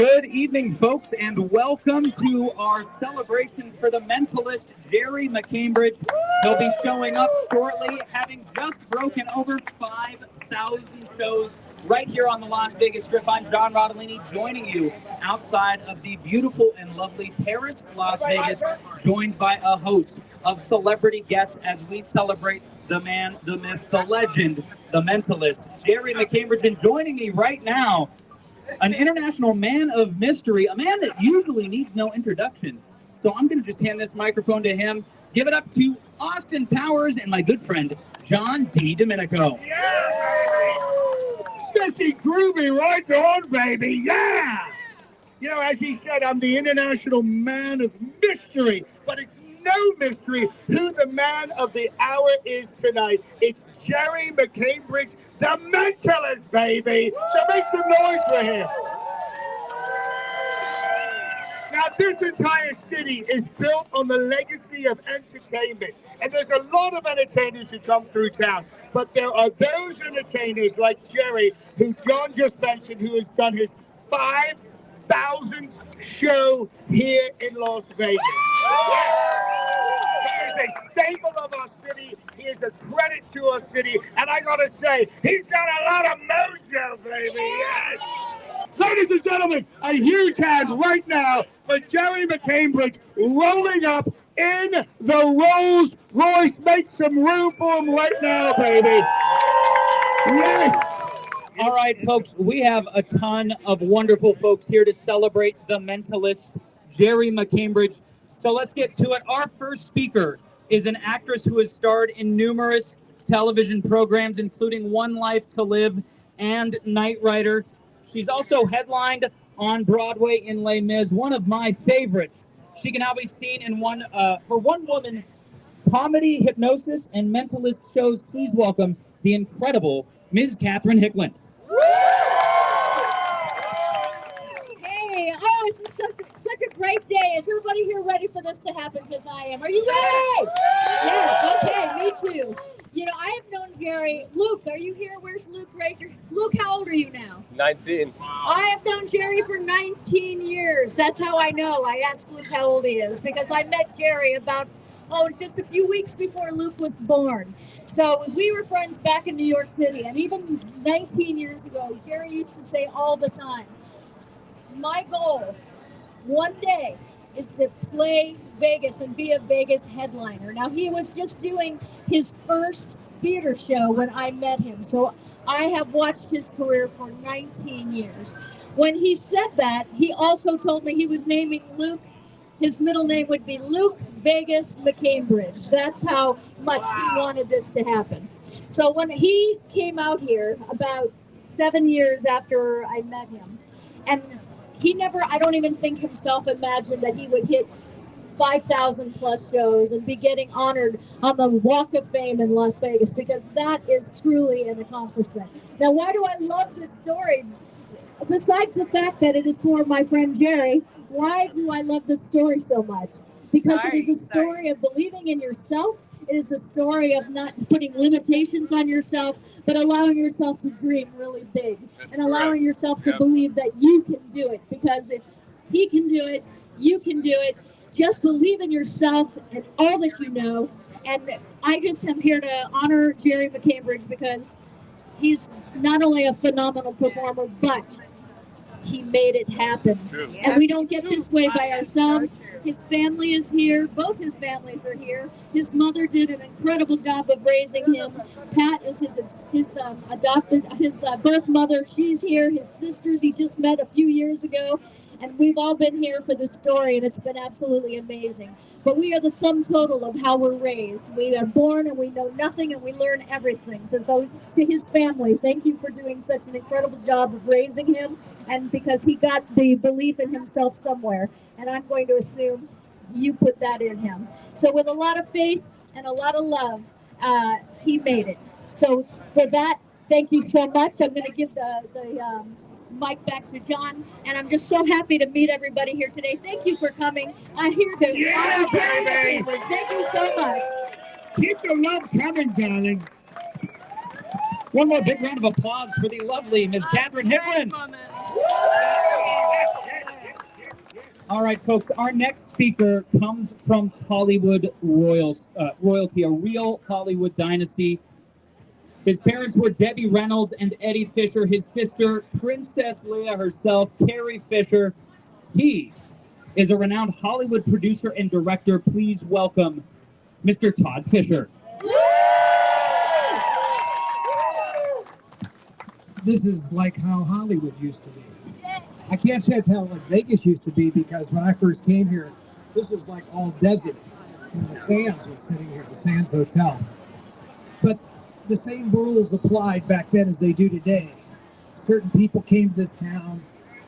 Good evening, folks, and welcome to our celebration for the Mentalist, Gerry McCambridge. He'll be showing up shortly, having just broken over 5,000 shows right here on the Las Vegas Strip. I'm John Rodolini, joining you outside of the beautiful and lovely Paris, Las Vegas, joined by a host of celebrity guests as we celebrate the man, the myth, the legend, the Mentalist, Gerry McCambridge. And joining me right now, an international man of mystery, a man that usually needs no introduction. So I'm going to just hand this microphone to him, give it up to Austin Powers and my good friend, John D. Domenico. Yeah, baby! Groovy, right on, baby, yeah! You know, as he said, I'm the international man of mystery, but it's no mystery who the man of the hour is tonight. It's Gerry McCambridge, the Mentalist, baby. So make some noise for him. Now, this entire city is built on the legacy of entertainment. And there's a lot of entertainers who come through town. But there are those entertainers like Gerry, who John just mentioned, who has done his 5,000th show here in Las Vegas. He is a staple of our city. He is a credit to our city. And I gotta say, he's got a lot of mojo, baby. Yes. Ladies and gentlemen, a huge hand right now for Gerry McCambridge rolling up in the Rolls Royce. Make some room for him right now, baby. Yes. All right, folks, we have a ton of wonderful folks here to celebrate the Mentalist, Gerry McCambridge. So let's get to it. Our first speaker is an actress who has starred in numerous television programs, including One Life to Live and Knight Rider. She's also headlined on Broadway in Les Mis, one of my favorites. She can now be seen in her one-woman comedy, hypnosis, and mentalist shows. Please welcome the incredible Ms. Catherine Hickland. Hey, oh, this is such a great day. Is everybody here ready for this to happen? Because I am. Are you ready? Yes, okay, me too. You know, I have known Gerry. Luke, are you here? Where's Luke right here? Luke, how old are you now? 19. I have known Gerry for 19 years. That's how I know. I asked Luke how old he is because I met Gerry about, just a few weeks before Luke was born. So we were friends back in New York City. And even 19 years ago, Gerry used to say all the time, my goal one day is to play Vegas and be a Vegas headliner. Now, he was just doing his first theater show when I met him. So I have watched his career for 19 years. When he said that, he also told me he was naming Luke. His middle name would be Luke Vegas McCambridge. That's how much he wanted this to happen. So when he came out here about 7 years after I met him, and he never, I don't even think himself imagined that he would hit 5,000 plus shows and be getting honored on the Walk of Fame in Las Vegas, because that is truly an accomplishment. Now, why do I love this story? Besides the fact that it is for my friend Gerry, why do I love this story so much? Because it is a story of believing in yourself. It is a story of not putting limitations on yourself, but allowing yourself to dream really big. And allowing yourself to believe that you can do it. Because if he can do it, you can do it. Just believe in yourself and all that you know. And I just am here to honor Gerry McCambridge because he's not only a phenomenal performer, but he made it happen. And we don't get this way by ourselves. His family is here. Both his families are here. His mother did an incredible job of raising him. Pat is his birth mother. She's here. His sisters he just met a few years ago. And we've all been here for this story, and it's been absolutely amazing. But we are the sum total of how we're raised. We are born, and we know nothing, and we learn everything. So to his family, thank you for doing such an incredible job of raising him, and because he got the belief in himself somewhere. And I'm going to assume you put that in him. So with a lot of faith and a lot of love, he made it. So for that, thank you so much. I'm going to give the mic back to John, and I'm just so happy to meet everybody here today. Thank you for coming. I'm here to baby. Thank you so much. Keep the love coming, darling. One more big round of applause for the lovely Ms. Catherine Hickland. Yes, yes. All right, folks, our next speaker comes from Hollywood royalty, a real Hollywood dynasty. His parents were Debbie Reynolds and Eddie Fisher. His sister, Princess Leia herself, Carrie Fisher. He is a renowned Hollywood producer and director. Please welcome Mr. Todd Fisher. This is like how Hollywood used to be. I can't say it's how like Vegas used to be, because when I first came here, this was like all desert. And the Sands was sitting here, the Sands Hotel. But the same rules applied back then as they do today. Certain people came to this town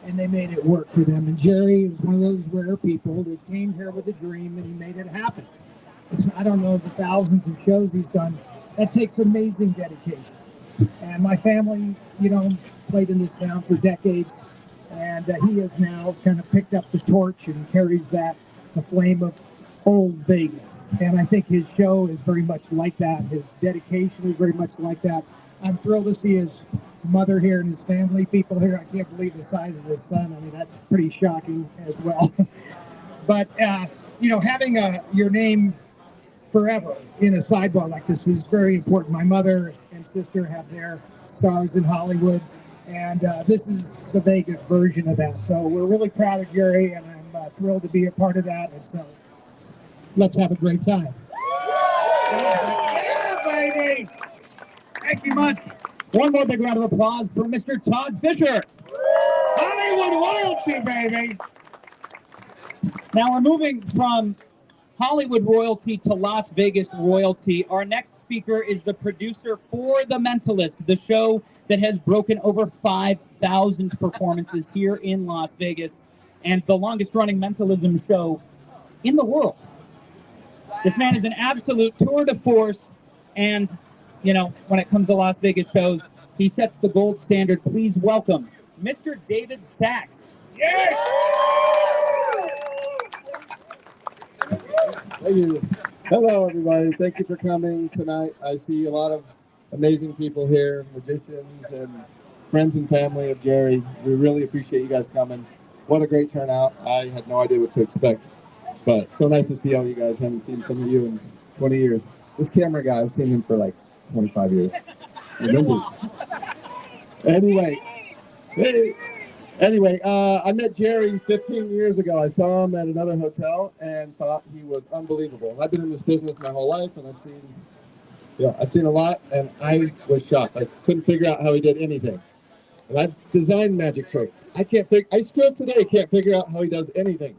and they made it work for them. And Gerry was one of those rare people that came here with a dream and he made it happen. I don't know the thousands of shows he's done. That takes amazing dedication. And my family, played in this town for decades. And he has now kind of picked up the torch and carries the flame of old Vegas. And I think his show is very much like that. His dedication is very much like that. I'm thrilled to see his mother here and his family, people here. I can't believe the size of his son. I mean, that's pretty shocking as well. But, having your name forever in a sidebar like this is very important. My mother and sister have their stars in Hollywood. And this is the Vegas version of that. So we're really proud of Gerry, and I'm thrilled to be a part of that. And so let's have a great time. Yeah, baby! Thank you much. One more big round of applause for Mr. Todd Fisher. Hollywood royalty, baby. Now we're moving from Hollywood royalty to Las Vegas royalty. Our next speaker is the producer for The Mentalist, the show that has broken over 5,000 performances here in Las Vegas and the longest running mentalism show in the world. This man is an absolute tour de force, and, when it comes to Las Vegas shows, he sets the gold standard. Please welcome Mr. David Sachs. Yes! Thank you. Hello, everybody. Thank you for coming tonight. I see a lot of amazing people here, magicians and friends and family of Gerry. We really appreciate you guys coming. What a great turnout. I had no idea what to expect, but so nice to see all you guys. I haven't seen some of you in 20 years. This camera guy, I've seen him for like 25 years. Anyway, I met Gerry 15 years ago. I saw him at another hotel and thought he was unbelievable. I've been in this business my whole life, and I've seen a lot, and I was shocked. I couldn't figure out how he did anything. And I've designed magic tricks. I still today can't figure out how he does anything.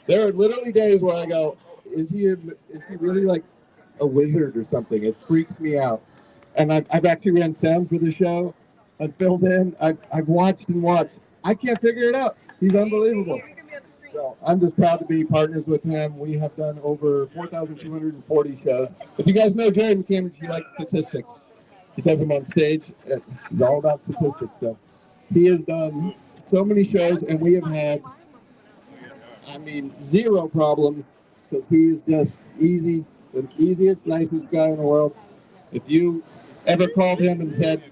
There are literally days where I go, is he really like a wizard or something? It freaks me out. And I've actually ran sound for the show. I've filled in. I've watched and watched. I can't figure it out. He's unbelievable. So I'm just proud to be partners with him. We have done over 4,240 shows. If you guys know Gerry McCambridge, he likes statistics. He does them on stage. He's all about statistics. So he has done so many shows, and we have had, zero problems, because he's just easy, the easiest, nicest guy in the world. If you ever called him and said,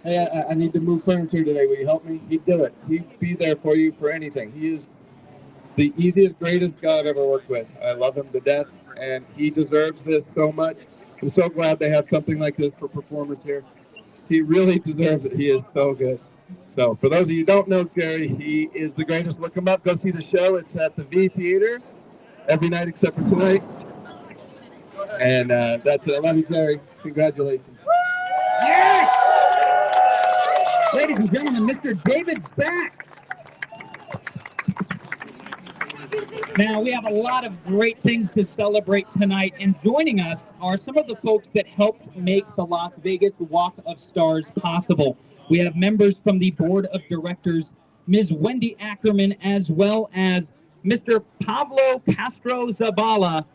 hey, I need to move furniture today, will you help me? He'd do it. He'd be there for you for anything. He is the easiest, greatest guy I've ever worked with. I love him to death, and he deserves this so much. I'm so glad they have something like this for performers here. He really deserves it. He is so good. So for those of you who don't know Gerry, he is the greatest. Look him up. Go see the show. It's at the V Theater every night except for tonight. And that's it. I love you, Gerry. Congratulations. Yes! Ladies and gentlemen, Mr. David Sachs. Now, we have a lot of great things to celebrate tonight, and joining us are some of the folks that helped make the Las Vegas Walk of Stars possible. We have members from the board of directors, Ms. Wendy Ackerman, as well as Mr. Pablo Castro Zabala.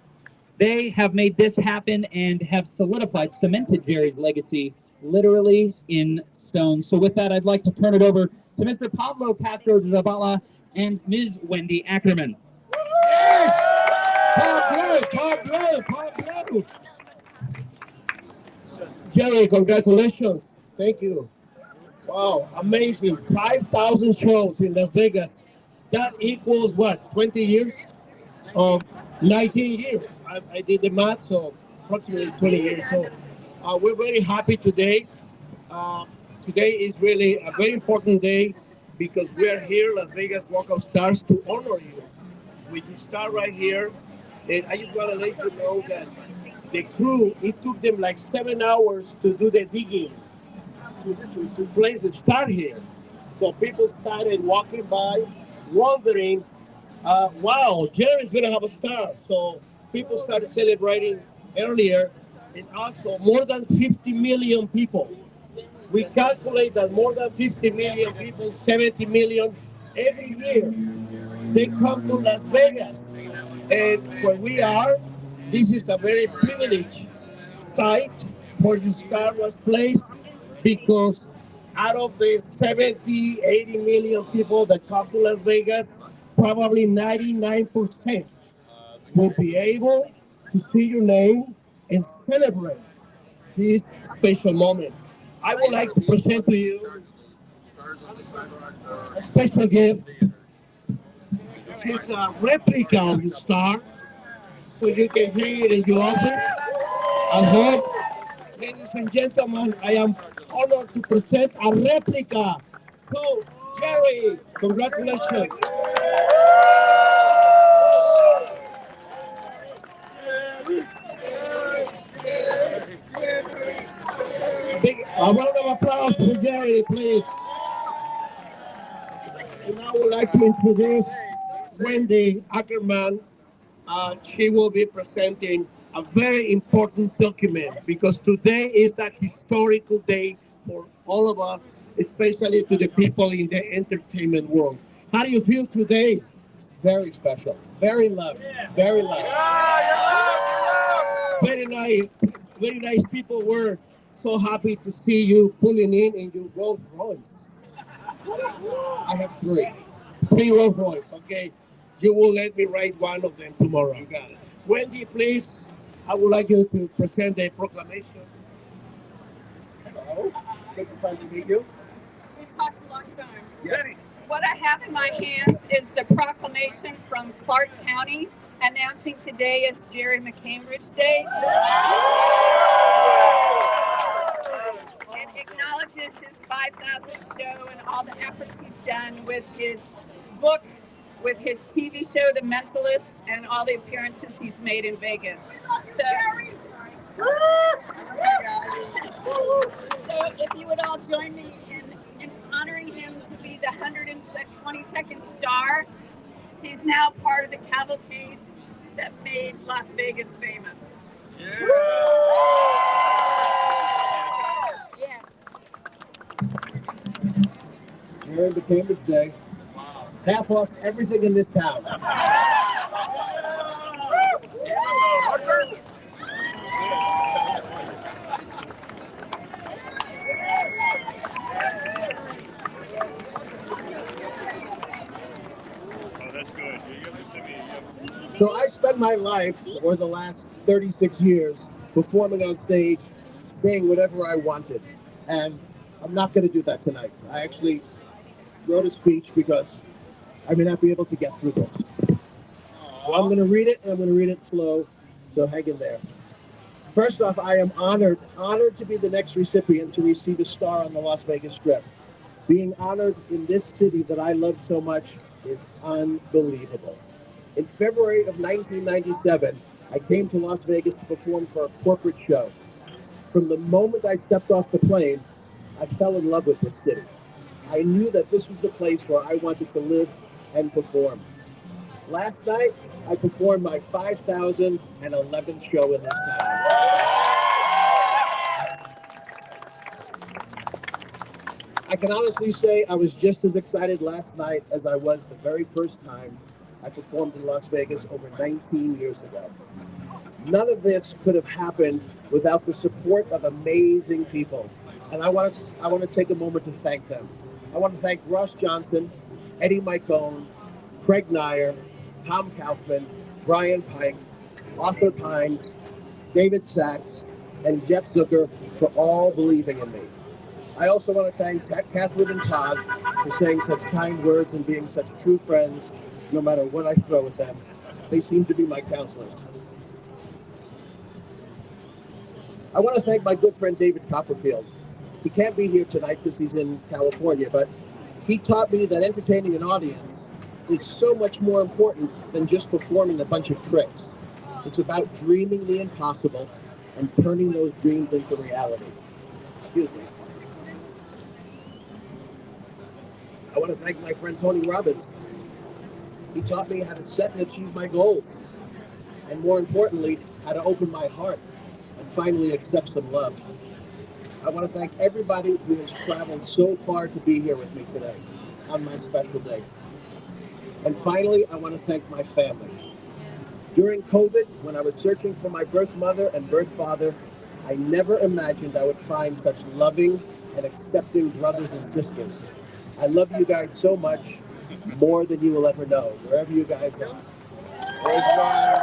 They have made this happen and have cemented Gerry's legacy literally in stone. So with that, I'd like to turn it over to Mr. Pablo Castro Zabala and Ms. Wendy Ackerman. Yes! Pablo! Gerry, congratulations. Thank you. Wow, amazing. 5,000 shows in Las Vegas. That equals what? 20 years? Or 19 years. I did the math, so approximately 20 years. So we're very happy today. Uh, Today is really a very important day because we are here, Las Vegas Walk of Stars, to honor you. We just start right here, and I just want to let you know that the crew, it took them like 7 hours to do the digging to place a star here. So people started walking by, wondering, wow, Jerry's going to have a star. So people started celebrating earlier, and also more than 50 million people. We calculate that more than 50 million people, 70 million every year, they come to Las Vegas. And where we are, this is a very privileged site where your star was placed because out of the 70, 80 million people that come to Las Vegas, probably 99% will be able to see your name and celebrate this special moment. I would like to present to you a special gift. It's a replica of your star, so you can hang it in your office at home. Ladies and gentlemen, I am honored to present a replica to Gerry. Congratulations. A round of applause for Gerry, please. And I would like to introduce Wendy Ackerman. She will be presenting a very important document because today is a historical day for all of us, especially to the people in the entertainment world. How do you feel today? Very special, very loved, very loved. Very nice people. Were so happy to see you pulling in your Rolls Royce. I have three Rolls Royce, okay? You will let me write one of them tomorrow. You got it. Wendy, please, I would like you to present the proclamation. Hello, good to finally meet you. We've talked a long time. Yes. What I have in my hands is the proclamation from Clark County announcing today as Gerry McCambridge Day. It acknowledges his 5,000 show and all the efforts he's done with his book, with his TV show, The Mentalist, and all the appearances he's made in Vegas. So if you would all join me in honoring him to be the 122nd star, he's now part of the cavalcade that made Las Vegas famous. Yeah. Gerry McCambridge Day. Half off everything in this town. So I spent my life, or the last 36 years, performing on stage, saying whatever I wanted. And I'm not going to do that tonight. I actually wrote a speech because I may not be able to get through this. So I'm going to read it, and I'm going to read it slow, so hang in there. First off, I am honored to be the next recipient to receive a star on the Las Vegas Strip. Being honored in this city that I love so much is unbelievable. In February of 1997, I came to Las Vegas to perform for a corporate show. From the moment I stepped off the plane, I fell in love with this city. I knew that this was the place where I wanted to live and perform. Last night, I performed my 5,011th show in this town. I can honestly say I was just as excited last night as I was the very first time I performed in Las Vegas over 19 years ago. None of this could have happened without the support of amazing people. And I want to take a moment to thank them. I want to thank Ross Johnson, Eddie Micone, Craig Nyer, Tom Kaufman, Brian Pike, Arthur Pine, David Sachs, and Jeff Zucker for all believing in me. I also want to thank Catherine and Todd for saying such kind words and being such true friends, no matter what I throw at them. They seem to be my counselors. I want to thank my good friend David Copperfield. He can't be here tonight because he's in California, but he taught me that entertaining an audience is so much more important than just performing a bunch of tricks. It's about dreaming the impossible and turning those dreams into reality. Excuse me. I want to thank my friend Tony Robbins. He taught me how to set and achieve my goals, and more importantly, how to open my heart and finally accept some love. I want to thank everybody who has traveled so far to be here with me today on my special day. And finally, I want to thank my family. During COVID, when I was searching for my birth mother and birth father, I never imagined I would find such loving and accepting brothers and sisters. I love you guys so much, more than you will ever know, wherever you guys are. There's one.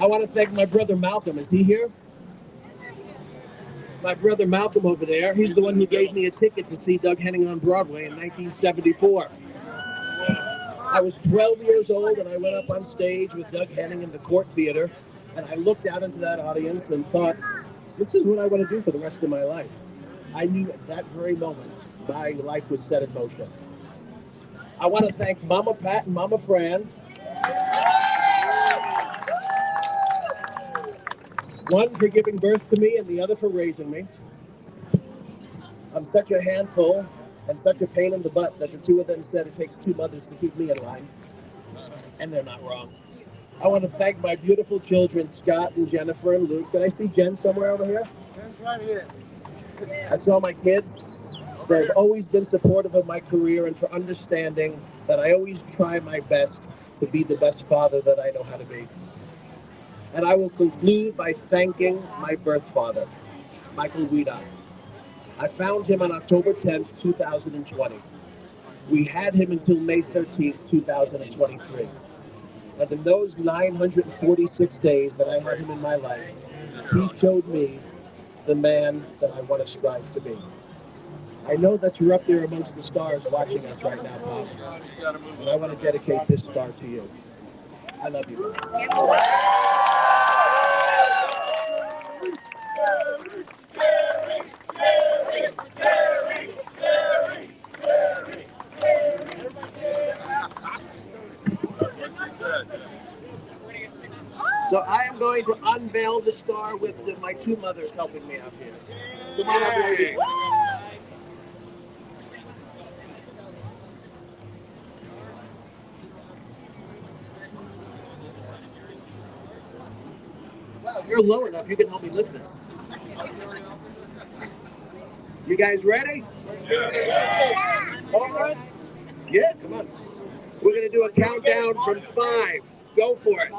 I want to thank my brother Malcolm. Is he here? My brother Malcolm over there, he's the one who gave me a ticket to see Doug Henning on Broadway in 1974. I was 12 years old and I went up on stage with Doug Henning in the Court Theater, and I looked out into that audience and thought, this is what I want to do for the rest of my life. I knew at that very moment my life was set in motion. I want to thank Mama Pat and Mama Fran. One for giving birth to me and the other for raising me. I'm such a handful and such a pain in the butt that the two of them said it takes two mothers to keep me in line. And they're not wrong. I want to thank my beautiful children, Scott and Jennifer and Luke. Did I see Jen somewhere over here? Jen's right here. I saw my kids. They've always been supportive of my career and for understanding that I always try my best to be the best father that I know how to be. And I will conclude by thanking my birth father, Michael Wiedock. I found him on October 10th, 2020. We had him until May 13th, 2023. And in those 946 days that I had him in my life, he showed me the man that I want to strive to be. I know that you're up there amongst the stars watching us right now, Pop. And I want to dedicate this star to you. I love you. So I am going to unveil the star with my two mothers helping me out here. Come on up, ladies. Wow, you're low enough. You can help me lift this. You guys ready? Yeah. All right. Yeah, come on. We're going to do a countdown from 5. Go for it.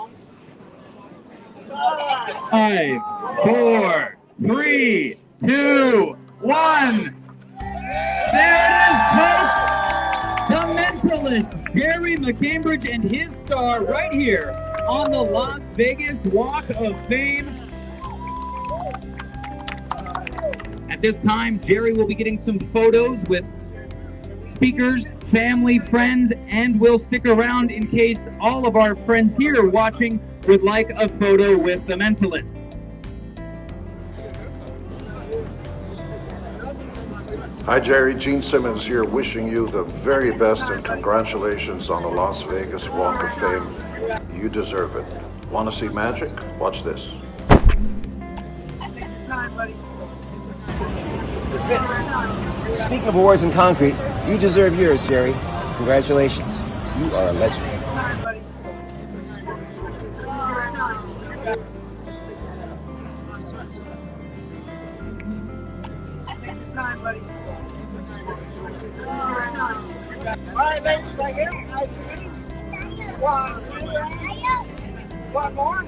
5, 4, 3, 2, 1. There it is, folks. The Mentalist, Gerry McCambridge, and his star right here on the Las Vegas Walk of Fame. At this time, Gerry will be getting some photos with speakers, family, friends, and we'll stick around in case all of our friends here watching would like a photo with the Mentalist. Hi, Gerry. Gene Simmons here, wishing you the very best and congratulations on the Las Vegas Walk of Fame. You deserve it. Want to see magic? Watch this. It fits. Speaking of awards in concrete, you deserve yours, Gerry. Congratulations. You are a legend. All right, ladies, right here. Nice to meet you. 1, 2, 1 more.